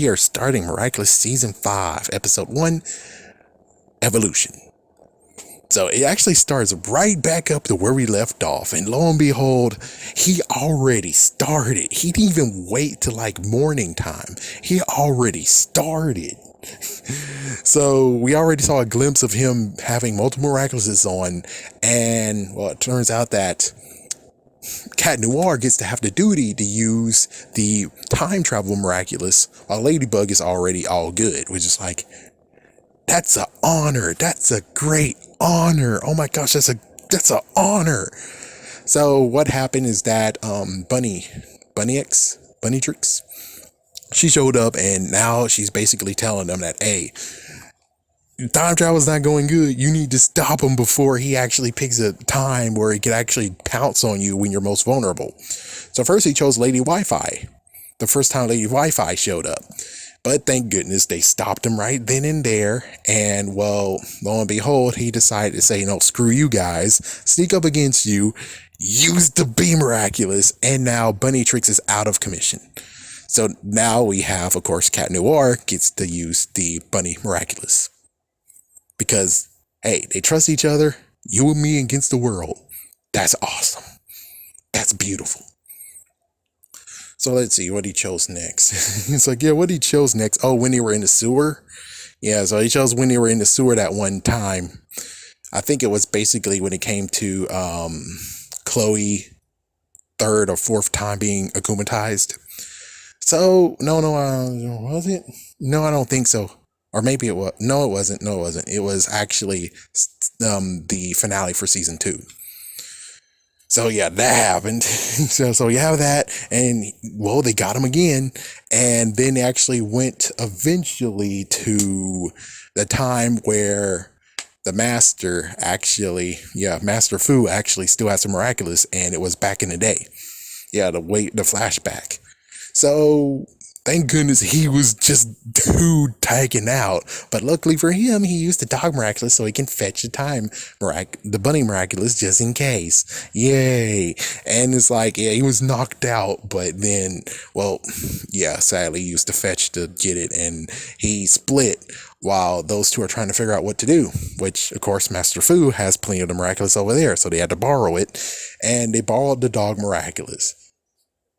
we are starting Miraculous Season 5, Episode 1, Evolution. So it actually starts right back up to where we left off, and lo and behold, he already started. He didn't even wait till like morning time. He already started. So we already saw a glimpse of him having multiple Miraculouses on, and well, it turns out that Cat Noir gets to have the duty to use the time travel Miraculous, while Ladybug is already all good, which is like, that's an honor. That's a great honor. Oh my gosh, that's an honor. So what happened is that Bunnytrix, she showed up, and now she's basically telling them that, hey, time travel's not going good. You need to stop him before he actually picks a time where he could actually pounce on you when you're most vulnerable. So first he chose Lady Wi-Fi. The first time Lady Wi-Fi showed up. But thank goodness they stopped him right then and there. And well, lo and behold, he decided to say, no, screw you guys, sneak up against you, use the Be Miraculous, and now Bunnytrix is out of commission. So now we have, of course, Cat Noir gets to use the Bunny Miraculous. Because, hey, they trust each other, you and me against the world. That's awesome. That's beautiful. So let's see what he chose next. It's like, yeah, what he chose next. Oh, when they were in the sewer. Yeah, so he chose when they were in the sewer that one time. I think it was basically when it came to Chloe third or fourth time being akumatized. So, no, was it? No, I don't think so. Or maybe it was. No, it wasn't. It was actually the finale for season 2. So yeah, that happened. So you have that, and well, they got him again, and then they actually went eventually to the time where the Master Master Fu actually still has some Miraculous, and it was back in the day. Yeah, the flashback. So thank goodness he was just too taken out. But luckily for him, he used the Dog Miraculous so he can fetch the Bunny Miraculous just in case. Yay. And it's like, yeah, he was knocked out. But then, well, yeah, sadly, he used to fetch to get it. And he split while those two are trying to figure out what to do. Which, of course, Master Fu has plenty of the Miraculous over there. So they had to borrow it. And they borrowed the Dog Miraculous.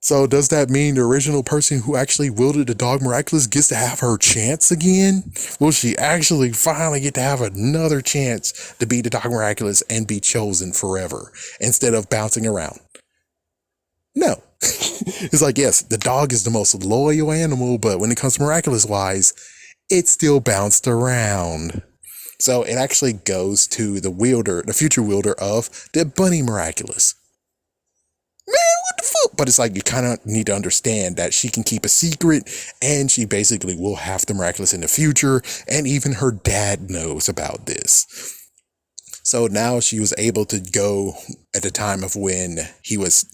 So does that mean the original person who actually wielded the Dog Miraculous gets to have her chance again? Will she actually finally get to have another chance to be the Dog Miraculous and be chosen forever instead of bouncing around? No. It's like, yes, the dog is the most loyal animal, but when it comes to Miraculous-wise, it still bounced around. So it actually goes to the future wielder of the Bunny Miraculous. Man, what the fuck? But it's like, you kind of need to understand that she can keep a secret, and she basically will have the Miraculous in the future, and even her dad knows about this. So now she was able to go at the time of when he was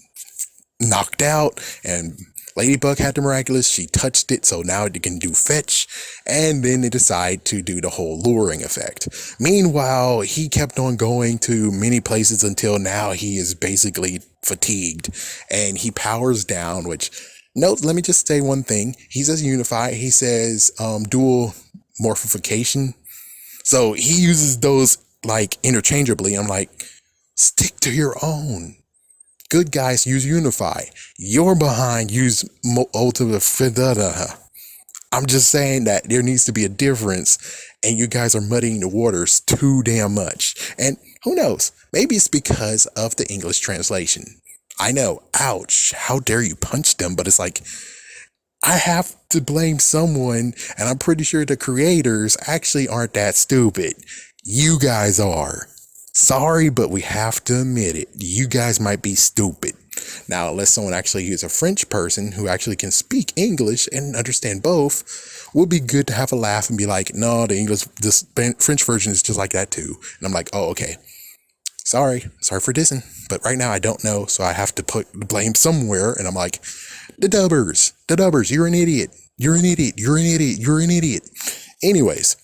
knocked out, and Ladybug had the Miraculous. She touched it, so now it can do fetch, and then they decide to do the whole luring effect. Meanwhile, he kept on going to many places until now he is basically fatigued, and he powers down, which, note, let me just say one thing. He says unify, he says dual morphification. So he uses those like interchangeably. I'm like, stick to your own. Good guys use unify. You're behind, use ultimate fidada. I'm just saying that there needs to be a difference, and you guys are muddying the waters too damn much. And who knows? Maybe it's because of the English translation. I know, ouch, how dare you punch them? But it's like, I have to blame someone, and I'm pretty sure the creators actually aren't that stupid. You guys are. Sorry, but we have to admit it. You guys might be stupid. Now, unless someone actually is a French person who actually can speak English and understand both, would be good to have a laugh and be like, no, this French version is just like that too. And I'm like, oh, okay. Sorry for dissing. But right now I don't know, so I have to put the blame somewhere. And I'm like, the dubbers, you're an idiot. You're an idiot. Anyways.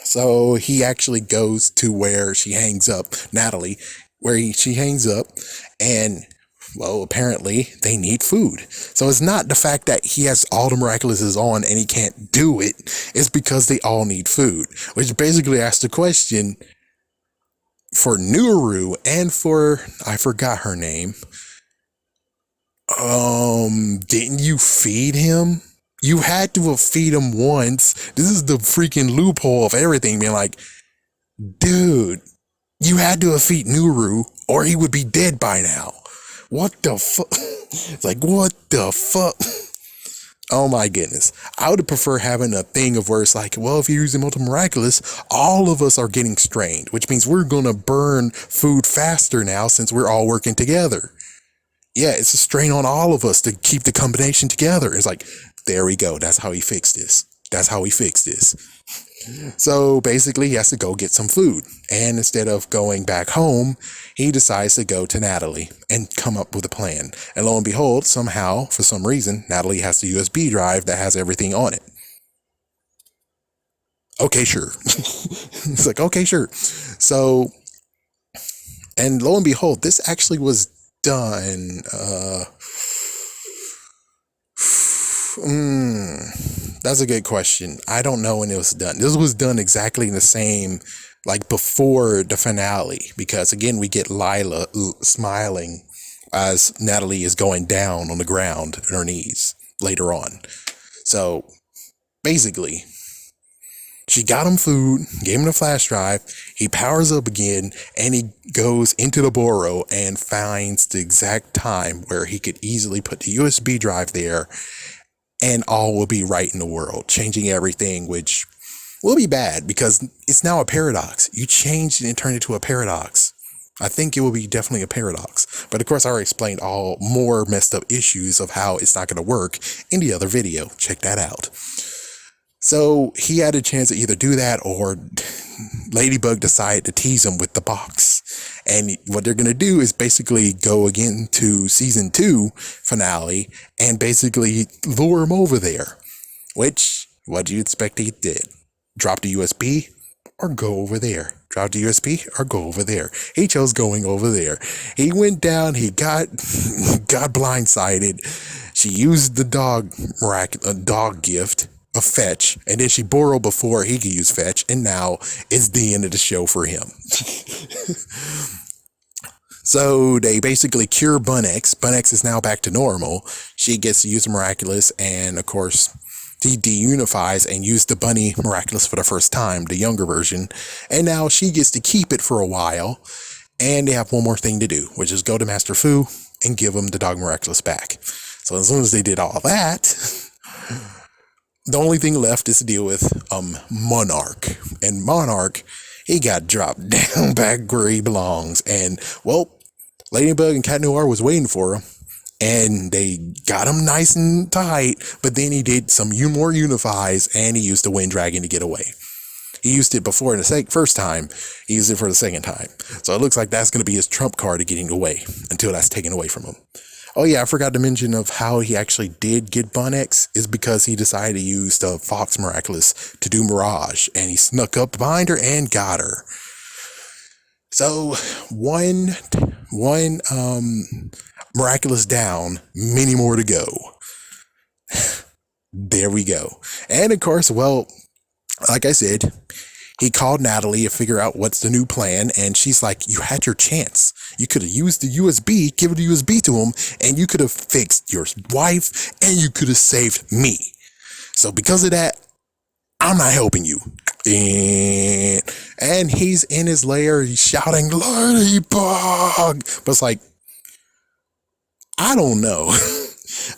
So he actually goes to where she hangs up, Natalie, she hangs up, and well, apparently they need food. So it's not the fact that he has all the Miraculouses on and he can't do it. It's because they all need food, which basically asks the question for Nuru and for, I forgot her name. Didn't you feed him? You had to have feed him once. This is the freaking loophole of everything, being like, dude, you had to have feed Nuru or he would be dead by now. What the fuck? It's like, what the fuck? Oh my goodness. I would prefer having a thing of where it's like, well, if you're using Multi Miraculous, all of us are getting strained, which means we're going to burn food faster now since we're all working together. Yeah, it's a strain on all of us to keep the combination together. It's like, there we go. That's how he fixed this. That's how he fixed this. So basically, he has to go get some food. And instead of going back home, he decides to go to Natalie and come up with a plan. And lo and behold, somehow, for some reason, Natalie has the USB drive that has everything on it. Okay, sure. It's like, okay, sure. So, and lo and behold, this actually was done. That's a good question. I don't know when it was done. This was done exactly the same, like before the finale, because again, we get Lila smiling as Natalie is going down on the ground on her knees later on. So basically, she got him food, gave him the flash drive, he powers up again, and he goes into the Boro and finds the exact time where he could easily put the USB drive there and all will be right in the world, changing everything, which will be bad because it's now a paradox. You changed it and turned it to a paradox. I think it will be definitely a paradox. But of course, I already explained all more messed up issues of how it's not going to work in the other video. Check that out. So he had a chance to either do that or Ladybug decided to tease him with the box. And what they're going to do is basically go again to season 2 finale and basically lure him over there. Which, what do you expect he did? Drop the USB or go over there? Drop the USB or go over there? He chose going over there. He went down, he got blindsided. She used the dog gift of fetch, and then she borrowed before he could use fetch, and now it's the end of the show for him. So they basically cure Bunix. Bunix is now back to normal. She gets to use Miraculous, and of course he deunifies and used the bunny Miraculous for the first time, the younger version, and now she gets to keep it for a while, and they have one more thing to do, which is go to Master Fu and give him the dog Miraculous back. So as soon as they did all that, the only thing left is to deal with Monarch. And Monarch, he got dropped down back where he belongs. And, well, Ladybug and Cat Noir was waiting for him. And they got him nice and tight. But then he did some more unifies, and he used the Wind Dragon to get away. He used it before in the first time. He used it for the second time. So it looks like that's going to be his trump card to getting away until that's taken away from him. Oh yeah, I forgot to mention of how he actually did get Bunix is because he decided to use the Fox Miraculous to do Mirage, and he snuck up behind her and got her. So one Miraculous down, many more to go. There we go. And of course, well, like I said, he called Natalie to figure out what's the new plan, and she's like, you had your chance. You could have used the USB, given the USB to him, and you could have fixed your wife, and you could have saved me. So because of that, I'm not helping you. And he's in his lair, he's shouting, Ladybug! But it's like, I don't know.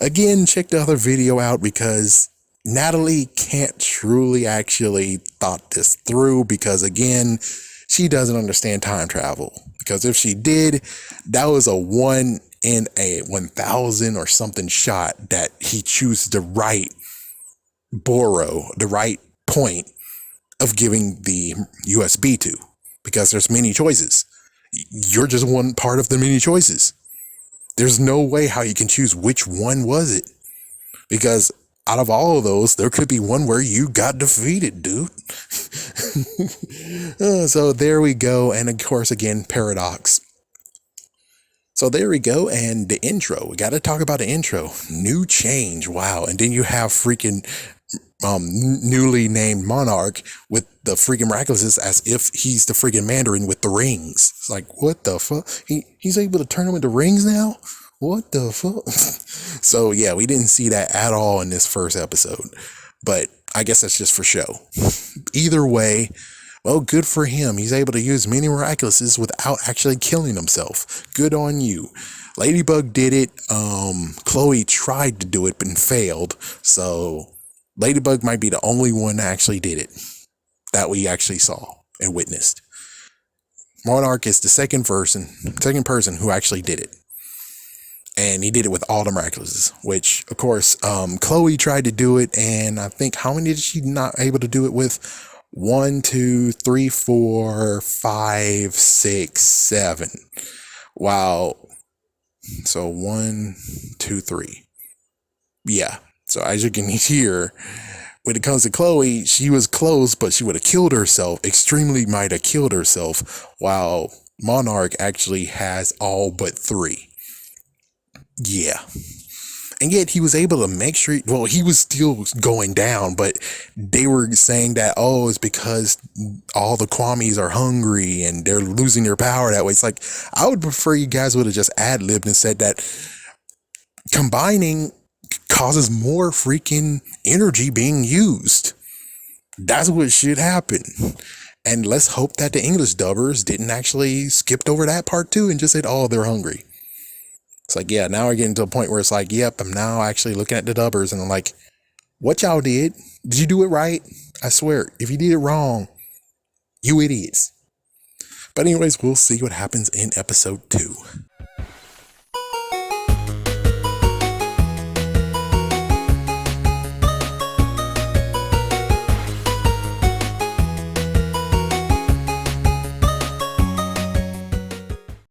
Again, check the other video out because Natalie can't truly actually thought this through because, again, she doesn't understand time travel. Because if she did, that was a 1 in a 1,000 or something shot that he chooses the right Boro, the right point of giving the USB to. Because there's many choices. You're just one part of the many choices. There's no way how you can choose which one was it. Because out of all of those, there could be one where you got defeated, dude. So there we go. And of course, again, paradox. So there we go. And the intro. We got to talk about the intro. New change. Wow. And then you have freaking newly named monarch with the freaking Miraculous as if he's the freaking Mandarin with the rings. It's like, what the fuck? He's able to turn them into rings now? What the fuck? So yeah, we didn't see that at all in this first episode. But I guess that's just for show. Either way, well, good for him. He's able to use many Miraculouses without actually killing himself. Good on you. Ladybug did it. Chloe tried to do it but failed. So Ladybug might be the only one that actually did it that we actually saw and witnessed. Monarch is the second person who actually did it. And he did it with all the Miraculous, which, of course, Chloe tried to do it. And I think, how many did she not able to do it with? 1, 2, 3, 4, 5, 6, 7. Wow. So 1, 2, 3. Yeah. So as you can hear, when it comes to Chloe, she was close, but she would have killed herself. Extremely might have killed herself. While Monarch actually has all but 3. Yeah. And yet he was able to make sure, well, he was still going down, but they were saying that, oh, it's because all the Kwamis are hungry and they're losing their power that way. It's like, I would prefer you guys would have just ad-libbed and said that combining causes more freaking energy being used. That's what should happen. And let's hope that the English dubbers didn't actually skipped over that part too and just said, oh, they're hungry. It's like, yeah, now we're getting to a point where it's like, yep, I'm now actually looking at the dubbers and I'm like, what y'all did you do it right? I swear, if you did it wrong, you idiots. But anyways, we'll see what happens in episode 2.